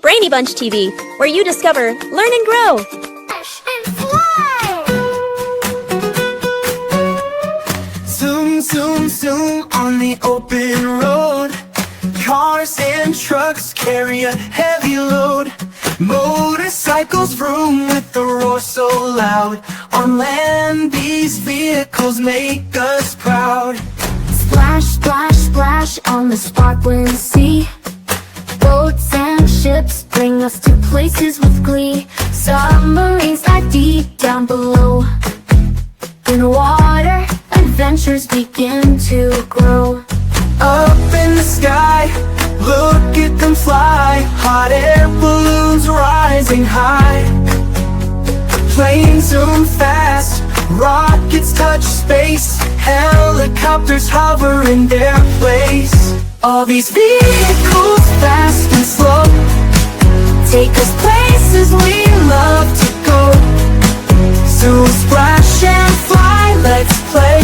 Brainy Bunch TV, where you discover, learn and grow. Zoom, zoom, zoom on the open road. Cars and trucks carry a heavy load. Motorcycles vroom with the roar so loud. On land, these vehicles make us proud. Splash, splash, splash on the sparkling sea. Boats and ships bring us to places with glee. Submarines lie deep down below. In water, adventures begin to grow. Up in the sky, look at them fly. Hot air balloons rising high. Planes zoom fast, rockets touch space. Helicopters hover in their place. All these vehicles, fast and slow, take us places we love to go. So splash and fly, let's play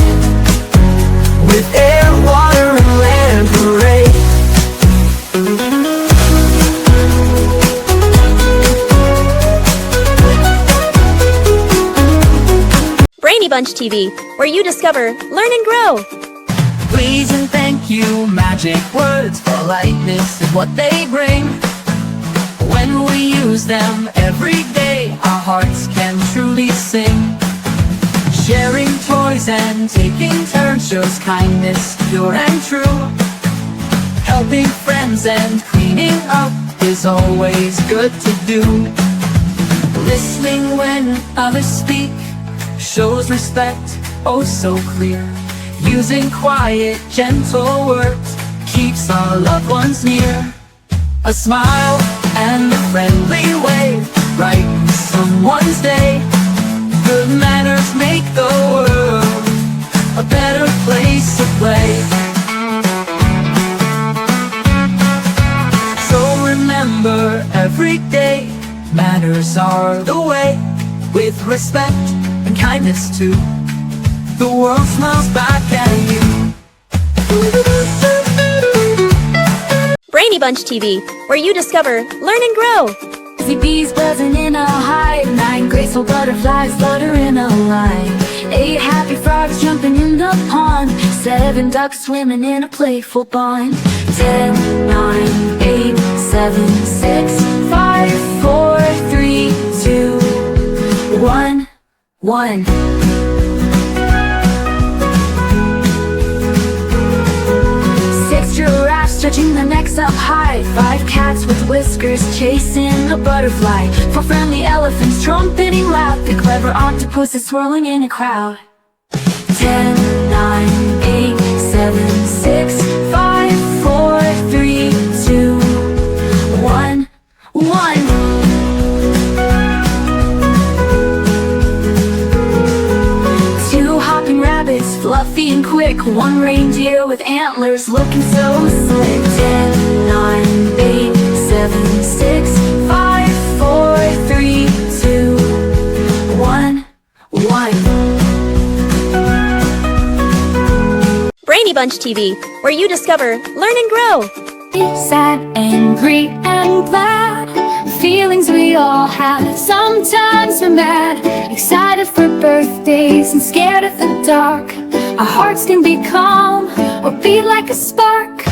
with air, water, and land parade. Brainy Bunch TV, where you discover, learn and grow. Please and thank you, magic words for lightness is what they bring. When we use them every day, our hearts can truly sing. Sharing toys and taking turns shows kindness, pure and true. Helping friends and cleaning up is always good to do. Listening when others speak shows respect, oh so clear. Using quiet, gentle words keeps our loved ones near. A smile and a friendly wave brightens someone's day. Good manners make the world a better place to play. So remember every day, manners are the way. With respect and kindness too, the world smiles back at you. Brainy Bunch TV, where you discover, learn and grow. Busy bees buzzing in a hive. 9 graceful butterflies flutter in a line. 8 happy frogs jumping in the pond. 7 ducks swimming in a playful pond. 10, 9, 8, 7, 6, 5, 4, 3, 2, 1, 1. 6 giraffes stretching their necks up high. 5 cats with whiskers chasing a butterfly. 4 friendly elephants trumpeting loud. The clever octopuses swirling in a crowd. 10, 9, 8, 7, 6, 5, 4, 3, 2, 1, 1. 2 hopping rabbits, fluffy and quick. 1 reindeer with antlers looking so slick. 10, 9, 8, 7, 6, 5, 4, 3, 2, 1, 1. Brainy Bunch TV, where you discover, learn and grow. Sad, angry, and glad, feelings we all have. Sometimes we're mad, excited for birthdays and scared of the dark. Our hearts can be calm or beat like a spark.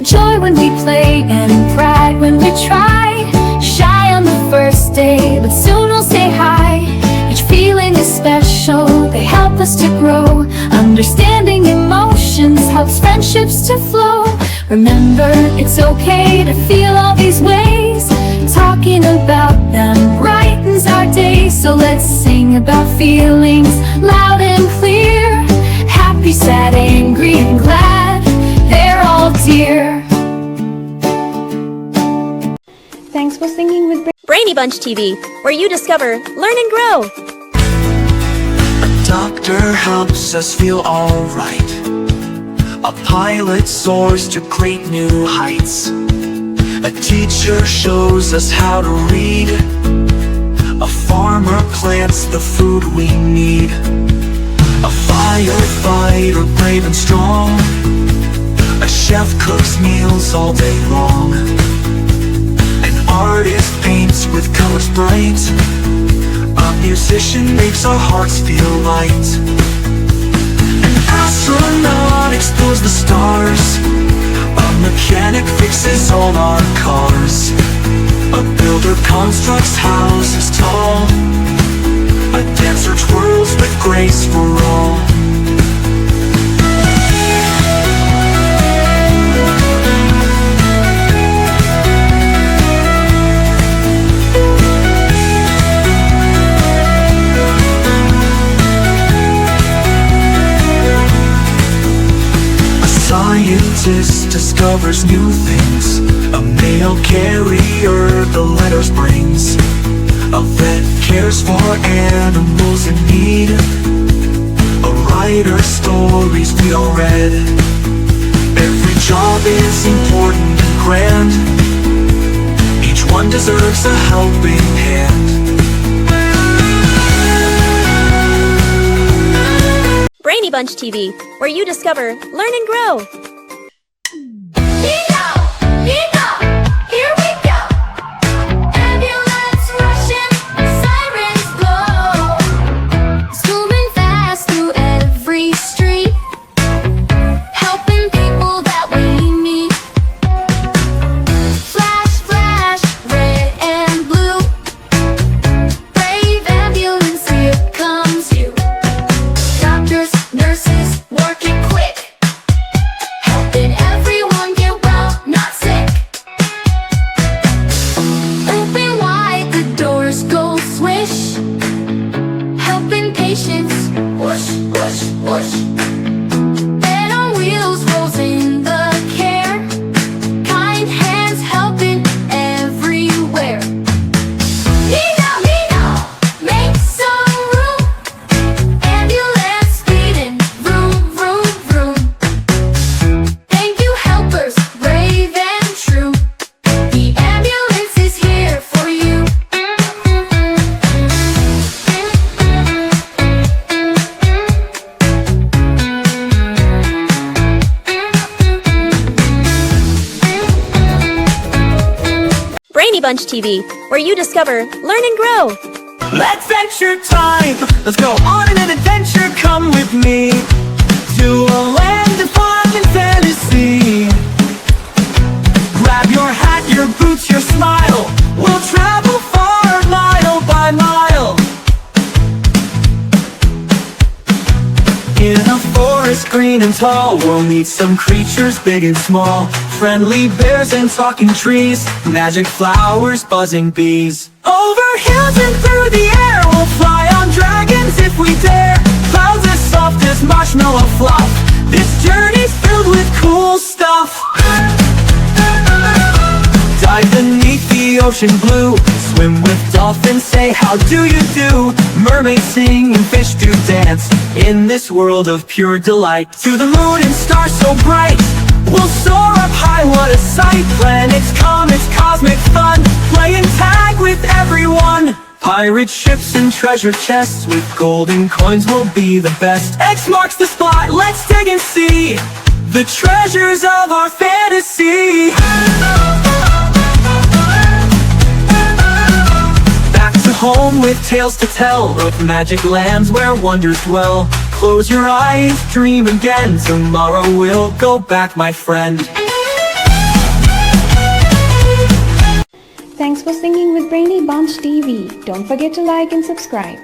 Joy when we play and pride when we try. Shy on the first day, but soon we'll say hi. Each feeling is special, they help us to grow. Understanding emotions helps friendships to flow. Remember, it's okay to feel all these ways. Talking about them brightens our day. So let's sing about feelings loud and clear. Happy, sad, angry, and glad, they're all dear. Thanks for singing with Brainy Bunch TV, where you discover, learn and grow. A doctor helps us feel alright. A pilot soars to great new heights. A teacher shows us how to read. A farmer plants the food we need. A firefighter brave and strong. A chef cooks meals all day long. An artist bright. A musician makes our hearts feel light. An astronaut explores the stars. A mechanic fixes all our cars. A builder constructs houses tall. A dancer twirls with grace for all. Scientist discovers new things. A mail carrier the letters brings. A vet cares for animals in need. A writer stories we all read. Every job is important and grand. Each one deserves a helping hand. Brainy Bunch TV, where you discover, learn and grow. Here we go. Ambulance rushing, sirens blow. It's moving fast through every street, helping people that we meet. Flash, flash, red and blue. Brave ambulance, here comes you. Doctors, nurses, working quick, helping everyone get well, not sick. Open wide, the doors go swish, helping patients push, push, push. Bed on wheels rolls in the care, kind hands helping everywhere. Nina, make some room. Ambulance speeding, vroom, vroom, vroom. Thank you helpers, brave and true. The ambulance is here for you. Brainy Bunch TV, where you discover, learn and grow. Adventure time! Let's go on an adventure, come with me to a land of fun and fantasy. Grab your hat, your boots, your smile. We'll travel far, mile by mile. In a forest green and tall, we'll meet some creatures big and small. Friendly bears and talking trees, magic flowers, buzzing bees. Over hills and through the air, we'll fly on dragons if we dare. Clouds as soft as marshmallow fluff. This journey's filled with cool stuff. Dive beneath the ocean blue, swim with dolphins, say how do you do. Mermaids sing and fish do dance in this world of pure delight. To the moon and stars so bright, we'll soar up high, what a sight. Planets, comets, cosmic fun, playing tag with everyone. Pirate ships and treasure chests with golden coins will be the best. X marks the spot, let's dig and see the treasures of our fantasy. Back to home with tales to tell of magic lands where wonders dwell. Close your eyes, dream again. Tomorrow we'll go back, my friend. Thanks for singing with Brainy Bunch TV. Don't forget to like and subscribe.